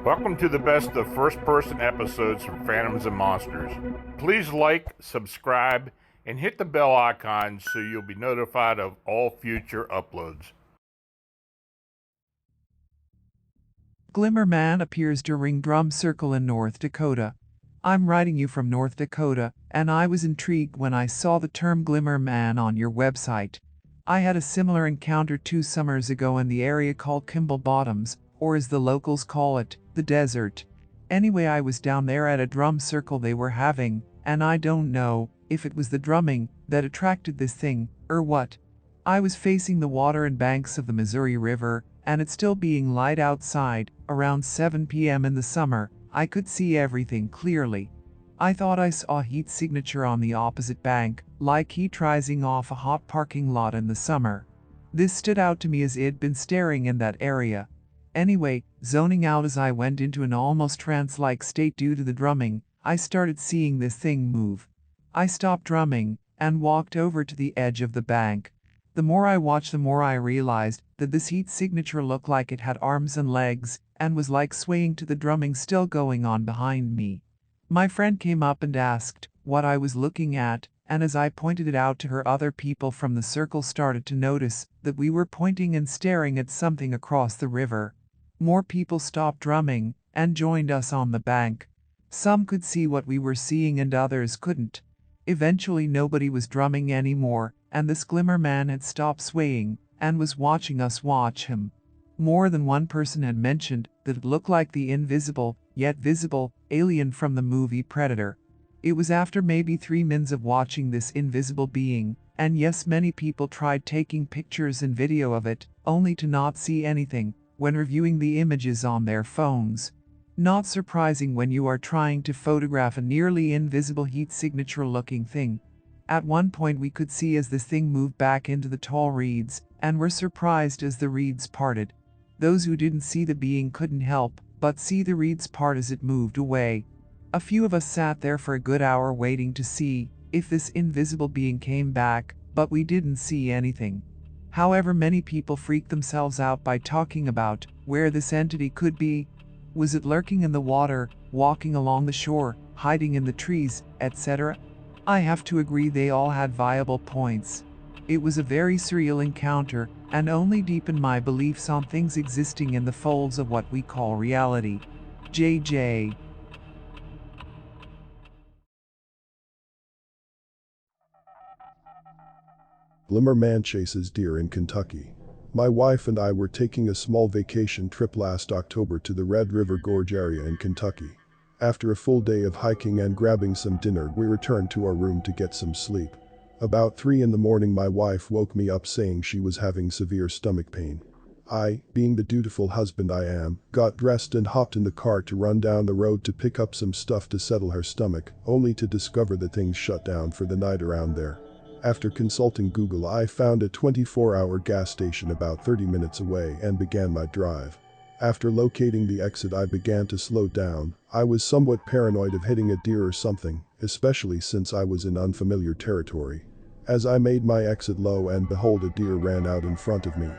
Welcome to the best of first-person episodes from Phantoms and Monsters. Please like, subscribe, and hit the bell icon so you'll be notified of all future uploads. Glimmer Man appears during drum circle in North Dakota. I'm writing you from North Dakota, and I was intrigued when I saw the term Glimmer Man on your website. I had a similar encounter 2 summers ago in the area called Kimball Bottoms, or as the locals call it, the desert. Anyway, I was down there at a drum circle they were having, and I don't know if it was the drumming that attracted this thing, or what. I was facing the water and banks of the Missouri River, and it's still being light outside, around 7 p.m. in the summer. I could see everything clearly. I thought I saw a heat signature on the opposite bank, like heat rising off a hot parking lot in the summer. This stood out to me as it'd been staring in that area. Anyway, zoning out as I went into an almost trance-like state due to the drumming, I started seeing this thing move. I stopped drumming and walked over to the edge of the bank. The more I watched, the more I realized that this heat signature looked like it had arms and legs and was like swaying to the drumming still going on behind me. My friend came up and asked what I was looking at, and as I pointed it out to her, other people from the circle started to notice that we were pointing and staring at something across the river. More people stopped drumming and joined us on the bank. Some could see what we were seeing and others couldn't. Eventually nobody was drumming anymore, and this Glimmer Man had stopped swaying and was watching us watch him. More than one person had mentioned that it looked like the invisible, yet visible, alien from the movie Predator. It was after maybe 3 minutes of watching this invisible being, and yes, many people tried taking pictures and video of it, only to not see anything when reviewing the images on their phones. Not surprising when you are trying to photograph a nearly invisible heat signature looking thing. At one point we could see as this thing moved back into the tall reeds, and were surprised as the reeds parted. Those who didn't see the being couldn't help but see the reeds part as it moved away. A few of us sat there for a good hour waiting to see if this invisible being came back, but we didn't see anything. However, many people freaked themselves out by talking about where this entity could be. Was it lurking in the water, walking along the shore, hiding in the trees, etc.? I have to agree they all had viable points. It was a very surreal encounter, and only deepened my beliefs on things existing in the folds of what we call reality. JJ. Glimmer Man chases deer in Kentucky. My wife and I were taking a small vacation trip last October to the Red River Gorge area in Kentucky. After a full day of hiking and grabbing some dinner, we returned to our room to get some sleep. About 3 in the morning, my wife woke me up saying she was having severe stomach pain. I, being the dutiful husband I am, got dressed and hopped in the car to run down the road to pick up some stuff to settle her stomach, only to discover that things shut down for the night around there. After consulting Google, I found a 24-hour gas station about 30 minutes away and began my drive. After locating the exit, I began to slow down. I was somewhat paranoid of hitting a deer or something, especially since I was in unfamiliar territory. As I made my exit, lo and behold, a deer ran out in front of me.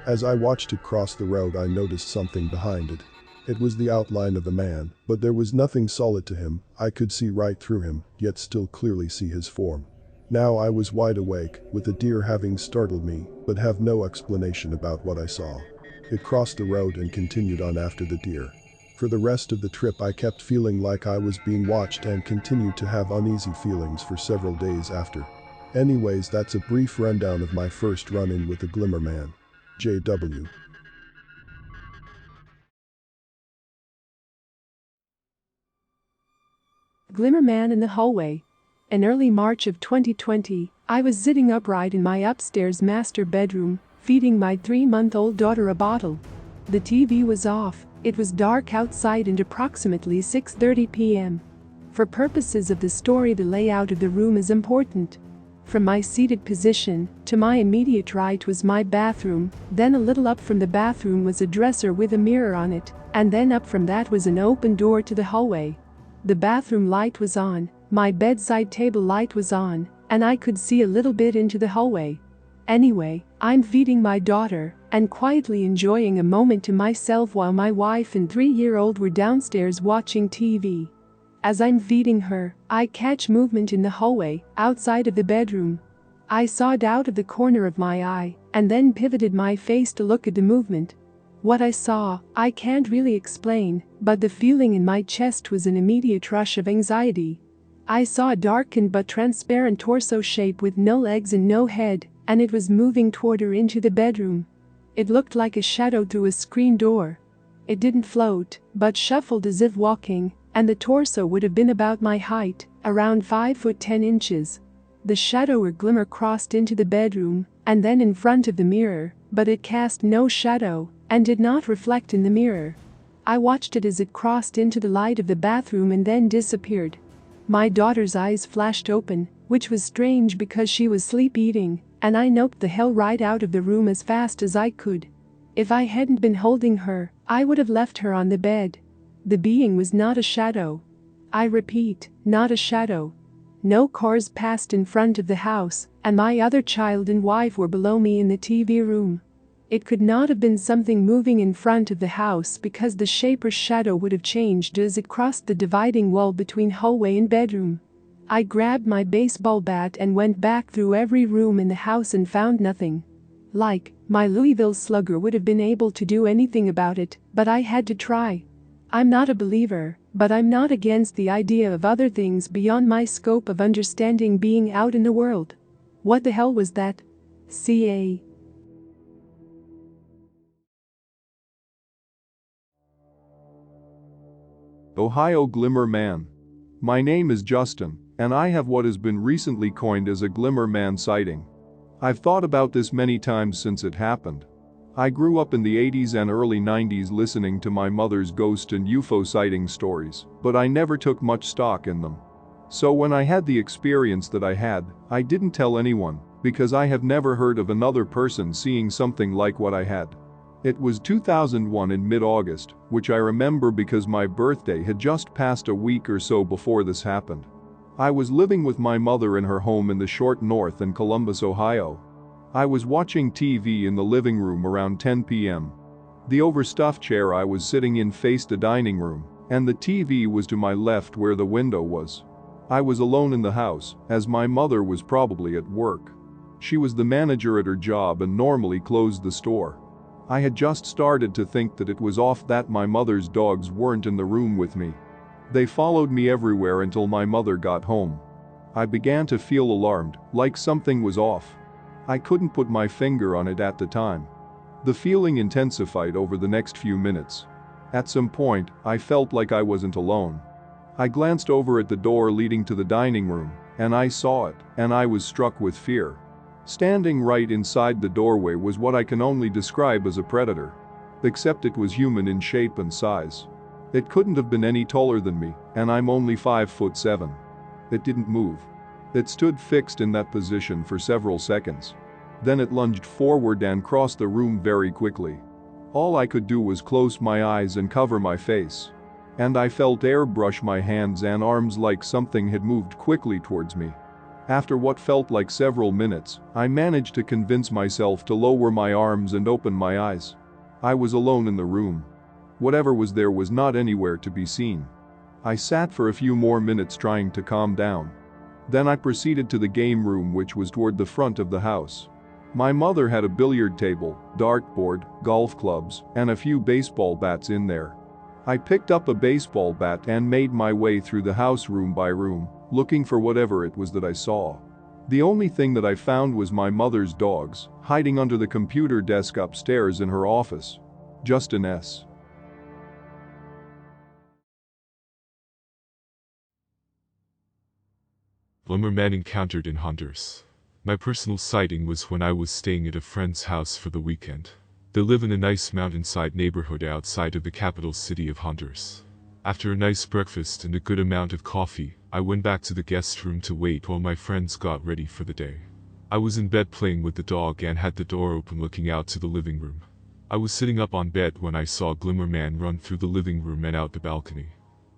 As I watched it cross the road, I noticed something behind it. It was the outline of a man, but there was nothing solid to him. I could see right through him, yet still clearly see his form. Now I was wide awake, with the deer having startled me, but have no explanation about what I saw. It crossed the road and continued on after the deer. For the rest of the trip I kept feeling like I was being watched and continued to have uneasy feelings for several days after. Anyways, that's a brief rundown of my first run-in with the Glimmer Man. JW. Glimmer Man in the hallway. In early March of 2020, I was sitting upright in my upstairs master bedroom, feeding my 3-month-old daughter a bottle. The TV was off, it was dark outside and approximately 6:30 p.m. For purposes of the story, the layout of the room is important. From my seated position, to my immediate right was my bathroom, then a little up from the bathroom was a dresser with a mirror on it, and then up from that was an open door to the hallway. The bathroom light was on, my bedside table light was on, and I could see a little bit into the hallway. Anyway, I'm feeding my daughter and quietly enjoying a moment to myself while my wife and 3-year-old were downstairs watching TV. As I'm feeding her, I catch movement in the hallway outside of the bedroom. I saw it out of the corner of my eye and then pivoted my face to look at the movement. What I saw, I can't really explain, but the feeling in my chest was an immediate rush of anxiety. I saw a darkened but transparent torso shape with no legs and no head, and it was moving toward her into the bedroom. It looked like a shadow through a screen door. It didn't float, but shuffled as if walking, and the torso would have been about my height, around 5 foot 10 inches. The shadow or glimmer crossed into the bedroom, and then in front of the mirror, but it cast no shadow, and did not reflect in the mirror. I watched it as it crossed into the light of the bathroom and then disappeared. My daughter's eyes flashed open, which was strange because she was sleep-eating, and I noped the hell right out of the room as fast as I could. If I hadn't been holding her, I would have left her on the bed. The being was not a shadow. I repeat, not a shadow. No cars passed in front of the house, and my other child and wife were below me in the TV room. It could not have been something moving in front of the house because the shape or shadow would have changed as it crossed the dividing wall between hallway and bedroom. I grabbed my baseball bat and went back through every room in the house and found nothing. Like, my Louisville Slugger would have been able to do anything about it, but I had to try. I'm not a believer, but I'm not against the idea of other things beyond my scope of understanding being out in the world. What the hell was that? CA. Ohio Glimmer Man. My name is Justin, and I have what has been recently coined as a Glimmer Man sighting. I've thought about this many times since it happened. I grew up in the 80s and early 90s listening to my mother's ghost and UFO sighting stories, but I never took much stock in them. So when I had the experience that I had, I didn't tell anyone, because I have never heard of another person seeing something like what I had. It was 2001 in mid-August, which I remember because my birthday had just passed a week or so before this happened. I was living with my mother in her home in the short north in Columbus, Ohio. I was watching TV in the living room around 10 p.m. The overstuffed chair I was sitting in faced the dining room, and the TV was to my left where the window was. I was alone in the house, as my mother was probably at work. She was the manager at her job and normally closed the store. I had just started to think that it was off that my mother's dogs weren't in the room with me. They followed me everywhere until my mother got home. I began to feel alarmed, like something was off. I couldn't put my finger on it at the time. The feeling intensified over the next few minutes. At some point, I felt like I wasn't alone. I glanced over at the door leading to the dining room, and I saw it, and I was struck with fear. Standing right inside the doorway was what I can only describe as a predator. Except it was human in shape and size. It couldn't have been any taller than me, and I'm only 5'7". It didn't move. It stood fixed in that position for several seconds. Then it lunged forward and crossed the room very quickly. All I could do was close my eyes and cover my face. And I felt air brush my hands and arms like something had moved quickly towards me. After what felt like several minutes, I managed to convince myself to lower my arms and open my eyes. I was alone in the room. Whatever was there was not anywhere to be seen. I sat for a few more minutes trying to calm down. Then I proceeded to the game room, which was toward the front of the house. My mother had a billiard table, dartboard, golf clubs, and a few baseball bats in there. I picked up a baseball bat and made my way through the house room by room, looking for whatever it was that I saw. The only thing that I found was my mother's dogs, hiding under the computer desk upstairs in her office. Justin S. Glimmer Man encountered in Honduras. My personal sighting was when I was staying at a friend's house for the weekend. They live in a nice mountainside neighborhood outside of the capital city of Honduras. After a nice breakfast and a good amount of coffee, I went back to the guest room to wait while my friends got ready for the day. I was in bed playing with the dog and had the door open looking out to the living room. I was sitting up on bed when I saw Glimmer Man run through the living room and out the balcony.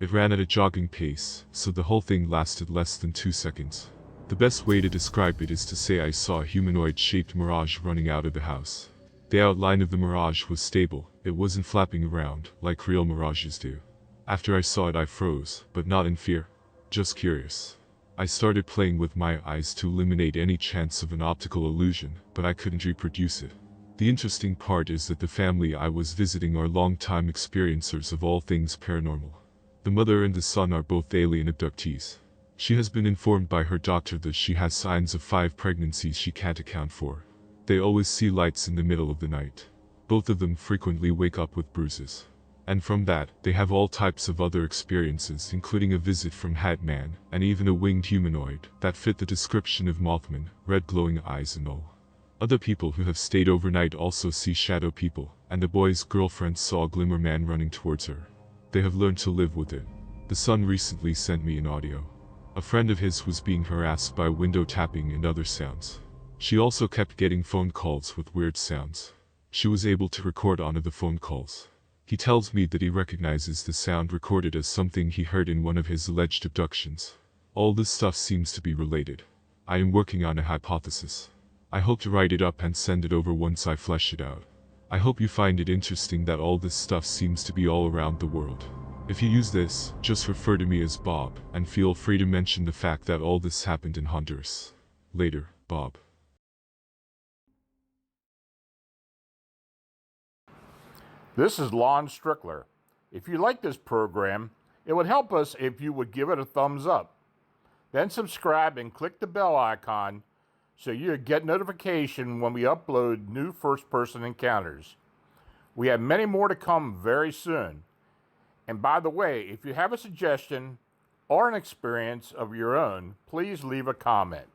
It ran at a jogging pace, so the whole thing lasted less than 2 seconds. The best way to describe it is to say I saw a humanoid-shaped mirage running out of the house. The outline of the mirage was stable, it wasn't flapping around, like real mirages do. After I saw it I froze, but not in fear. Just curious. I started playing with my eyes to eliminate any chance of an optical illusion, but I couldn't reproduce it. The interesting part is that the family I was visiting are long-time experiencers of all things paranormal. The mother and the son are both alien abductees. She has been informed by her doctor that she has signs of 5 pregnancies she can't account for. They always see lights in the middle of the night. Both of them frequently wake up with bruises. And from that, they have all types of other experiences, including a visit from Hat Man, and even a winged humanoid that fit the description of Mothman, red glowing eyes and all. Other people who have stayed overnight also see shadow people, and the boy's girlfriend saw a Glimmer Man running towards her. They have learned to live with it. The son recently sent me an audio. A friend of his was being harassed by window tapping and other sounds. She also kept getting phone calls with weird sounds. She was able to record onto the phone calls. He tells me that he recognizes the sound recorded as something he heard in one of his alleged abductions. All this stuff seems to be related. I am working on a hypothesis. I hope to write it up and send it over once I flesh it out. I hope you find it interesting that all this stuff seems to be all around the world. If you use this, just refer to me as Bob, and feel free to mention the fact that all this happened in Honduras. Later, Bob. This is Lon Strickler. If you like this program, it would help us if you would give it a thumbs up. Then subscribe and click the bell icon so you get notification when we upload new first-person encounters. We have many more to come very soon. And by the way, if you have a suggestion or an experience of your own, please leave a comment.